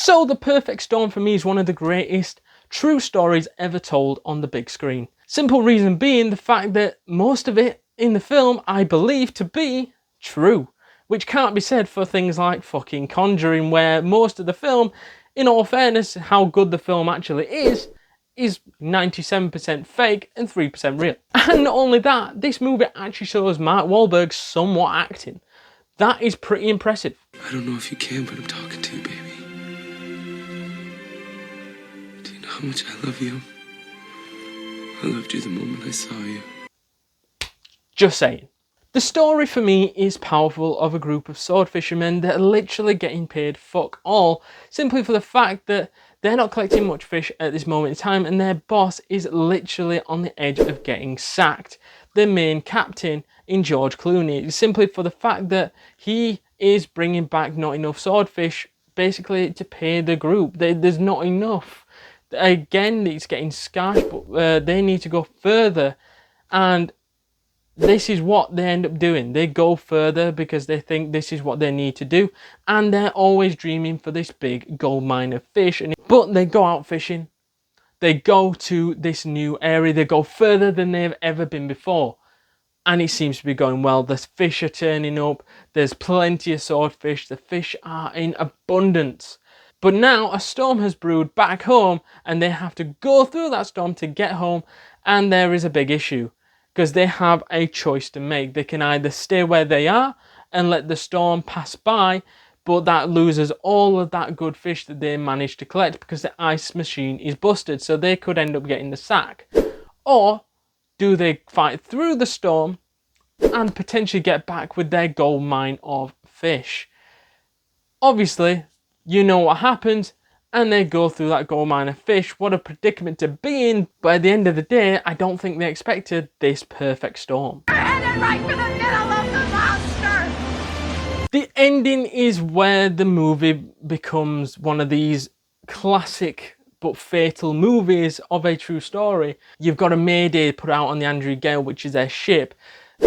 So The Perfect Storm for me is one of the greatest true stories ever told on the big screen. Simple reason being the fact that most of it in the film I believe to be true, which can't be said for things like fucking Conjuring, where most of the film, in all fairness, how good the film actually is 97% fake and 3% real. And not only that, this movie actually shows Mark Wahlberg somewhat acting. That is pretty impressive. I don't know if you can, but I'm talking to you, baby. Do you know how much I love you? I loved you the moment I saw you. Just saying. The story for me is powerful of a group of sword fishermen that are literally getting paid fuck all, simply for the fact that they're not collecting much fish at this moment in time and their boss is literally on the edge of getting sacked. The main captain in George Clooney, simply for the fact that he is bringing back not enough swordfish basically to pay the group. There's not enough. Again, it's getting scarce, but they need to go further, and this is what they end up doing. They go further because they think this is what they need to do, and they're always dreaming for this big gold mine of fish. But they go out fishing, they go to this new area, they go further than they've ever been before, and it seems to be going well. The fish are turning up, there's plenty of swordfish, the fish are in abundance. But now a storm has brewed back home and they have to go through that storm to get home, and there is a big issue because they have a choice to make. They can either stay where they are and let the storm pass by, but that loses all of that good fish that they managed to collect because the ice machine is busted, so they could end up getting the sack. Or do they fight through the storm and potentially get back with their gold mine of fish? Obviously, you know what happens, and they go through that gold mine of fish. What a predicament to be in, but at the end of the day, I don't think they expected this perfect storm. We're headed right for the middle of the monster! The ending is where the movie becomes one of these classic but fatal movies of a true story. You've got a mayday put out on the Andrea Gail, which is their ship,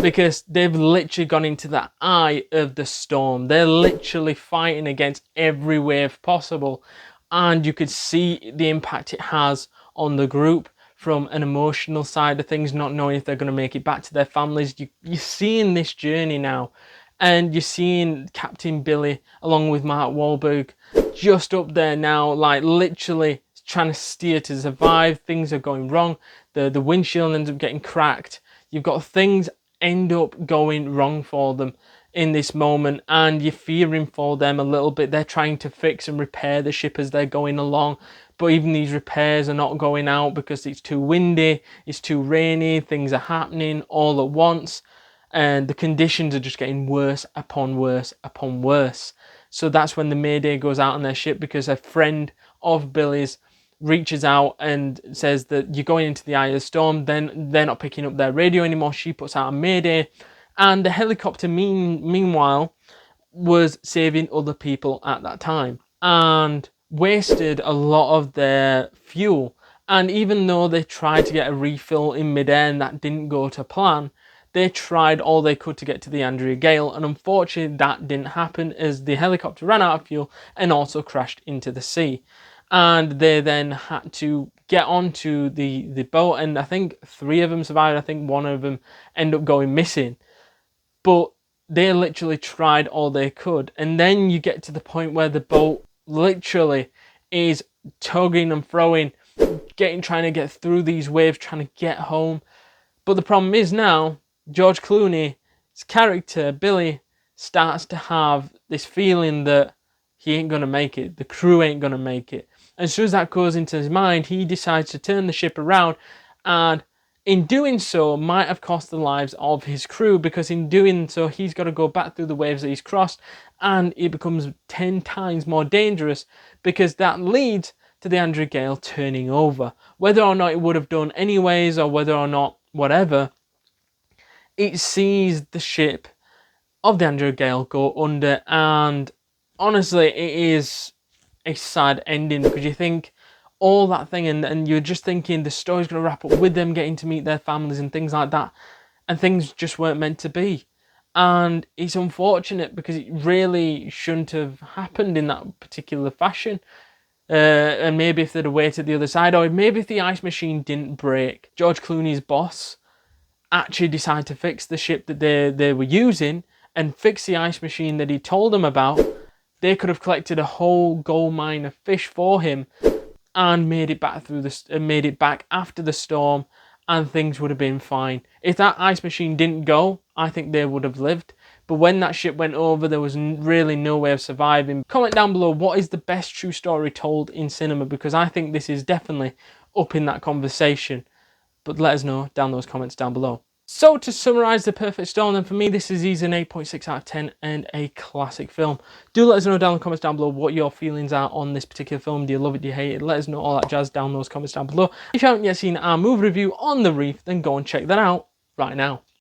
because they've literally gone into the eye of the storm. They're literally fighting against every wave possible, and you could see the impact it has on the group from an emotional side of things, not knowing if they're going to make it back to their families. You're seeing this journey now, and you're seeing Captain Billy along with Mark Wahlberg just up there now, like literally trying to steer to survive. Things are going wrong. The windshield ends up getting cracked. You've got things end up going wrong for them in this moment, and you're fearing for them a little bit. They're trying to fix and repair the ship as they're going along, but even these repairs are not going out because it's too windy, it's too rainy, things are happening all at once, and the conditions are just getting worse upon worse upon worse. So that's when the mayday goes out on their ship, because a friend of Billy's reaches out and says that you're going into the eye of the storm. Then they're not picking up their radio anymore. She puts out a mayday, and the helicopter meanwhile was saving other people at that time and wasted a lot of their fuel. And even though they tried to get a refill in midair and that didn't go to plan, they tried all they could to get to the Andrea Gail, and unfortunately that didn't happen as the helicopter ran out of fuel and also crashed into the sea. And they then had to get onto the boat, and I think 3 of them survived. I think 1 of them ended up going missing. But they literally tried all they could. And then you get to the point where the boat literally is tugging and throwing, trying to get through these waves, trying to get home. But the problem is now, George Clooney's character, Billy, starts to have this feeling that he ain't going to make it. The crew ain't going to make it. And as soon as that goes into his mind, he decides to turn the ship around, and in doing so might have cost the lives of his crew, because in doing so he's got to go back through the waves that he's crossed, and it becomes 10 times more dangerous because that leads to the Andrea Gail turning over. Whether or not it would have done anyways, or whether or not whatever, it sees the ship of the Andrea Gail go under, and honestly it is a sad ending, because you think all that thing, and you're just thinking the story's going to wrap up with them getting to meet their families and things like that, and things just weren't meant to be. And it's unfortunate because it really shouldn't have happened in that particular fashion. And maybe if they'd have waited the other side, or maybe if the ice machine didn't break, George Clooney's boss actually decided to fix the ship that they were using and fix the ice machine that he told them about, they could have collected a whole gold mine of fish for him and made it back after the storm, and things would have been fine. If that ice machine didn't go, I think they would have lived. But when that ship went over, there was really no way of surviving. Comment down below, what is the best true story told in cinema? Because I think this is definitely up in that conversation. But let us know down those comments down below. So to summarise The Perfect Storm, then for me this is easily an 8.6 out of 10 and a classic film. Do let us know down in the comments down below what your feelings are on this particular film. Do you love it? Do you hate it? Let us know all that jazz down in those comments down below. If you haven't yet seen our movie review on The Reef, then go and check that out right now.